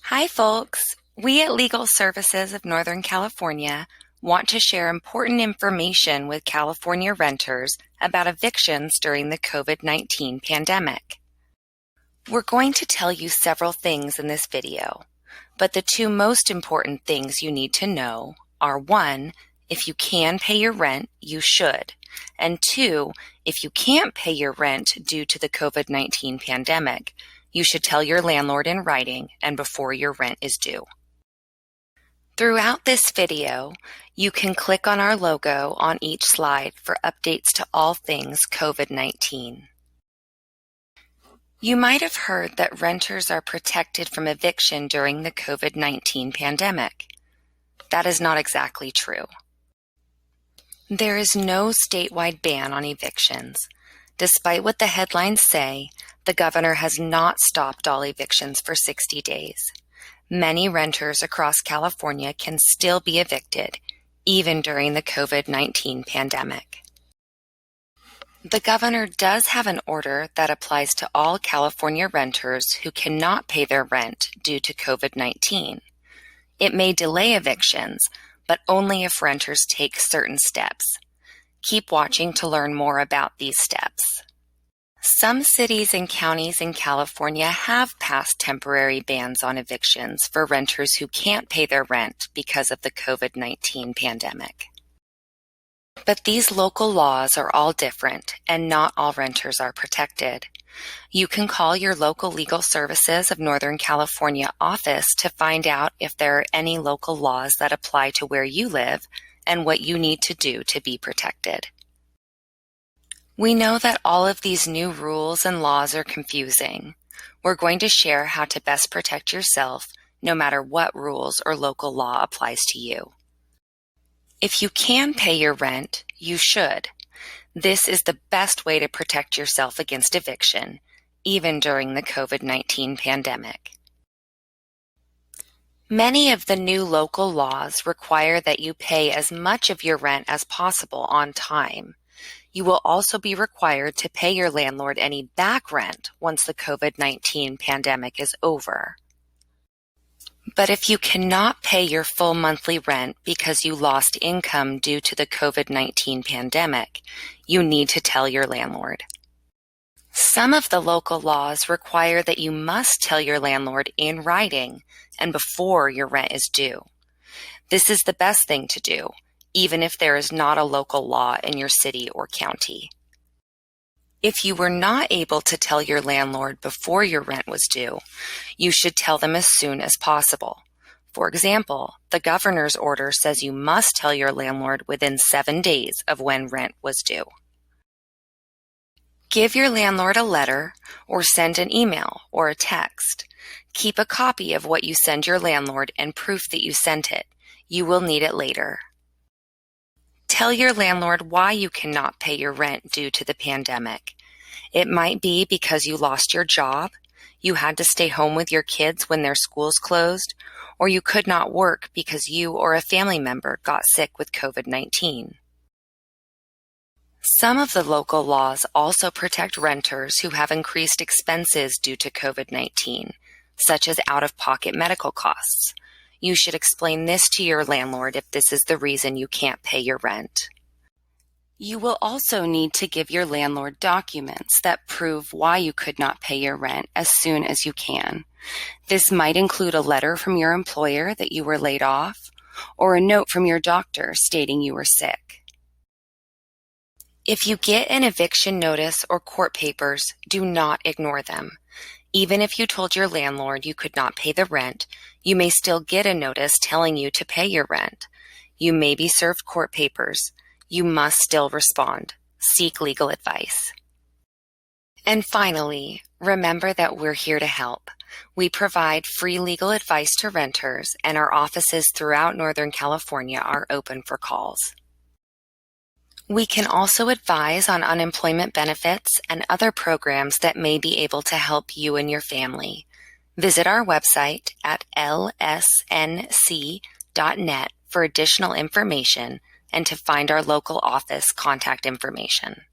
Hi, folks. We at Legal Services of Northern California want to share important information with California renters about evictions during the COVID-19 pandemic. We're going to tell you several things in this video, but the two most important things you need to know are: 1, if you can pay your rent, you should, and 2, if you can't pay your rent due to the COVID-19 pandemic, you should tell your landlord in writing and before your rent is due. Throughout this video, you can click on our logo on each slide for updates to all things COVID-19. You might have heard that renters are protected from eviction during the COVID-19 pandemic. That is not exactly true. There is no statewide ban on evictions. Despite what the headlines say, the governor has not stopped all evictions for 60 days. Many renters across California can still be evicted, even during the COVID-19 pandemic. The governor does have an order that applies to all California renters who cannot pay their rent due to COVID-19. It may delay evictions, but only if renters take certain steps. Keep watching to learn more about these steps. Some cities and counties in California have passed temporary bans on evictions for renters who can't pay their rent because of the COVID-19 pandemic. But these local laws are all different, and not all renters are protected. You can call your local Legal Services of Northern California office to find out if there are any local laws that apply to where you live and what you need to do to be protected. We know that all of these new rules and laws are confusing. We're going to share how to best protect yourself, no matter what rules or local law applies to you. If you can pay your rent, you should. This is the best way to protect yourself against eviction, even during the COVID-19 pandemic. Many of the new local laws require that you pay as much of your rent as possible on time. You will also be required to pay your landlord any back rent once the COVID-19 pandemic is over. But if you cannot pay your full monthly rent because you lost income due to the COVID-19 pandemic, you need to tell your landlord. Some of the local laws require that you must tell your landlord in writing and before your rent is due. This is the best thing to do, even if there is not a local law in your city or county. If you were not able to tell your landlord before your rent was due, you should tell them as soon as possible. For example, the governor's order says you must tell your landlord within 7 days of when rent was due. Give your landlord a letter or send an email or a text. Keep a copy of what you send your landlord and proof that you sent it. You will need it later. Tell your landlord why you cannot pay your rent due to the pandemic. It might be because you lost your job, you had to stay home with your kids when their schools closed, or you could not work because you or a family member got sick with COVID-19. Some of the local laws also protect renters who have increased expenses due to COVID-19, such as out-of-pocket medical costs. You should explain this to your landlord if this is the reason you can't pay your rent. You will also need to give your landlord documents that prove why you could not pay your rent as soon as you can. This might include a letter from your employer that you were laid off, or a note from your doctor stating you were sick. If you get an eviction notice or court papers, do not ignore them. Even if you told your landlord you could not pay the rent, you may still get a notice telling you to pay your rent. You may be served court papers. You must still respond. Seek legal advice. And finally, remember that we're here to help. We provide free legal advice to renters, and our offices throughout Northern California are open for calls. We can also advise on unemployment benefits and other programs that may be able to help you and your family. Visit our website at lsnc.net for additional information and to find our local office contact information.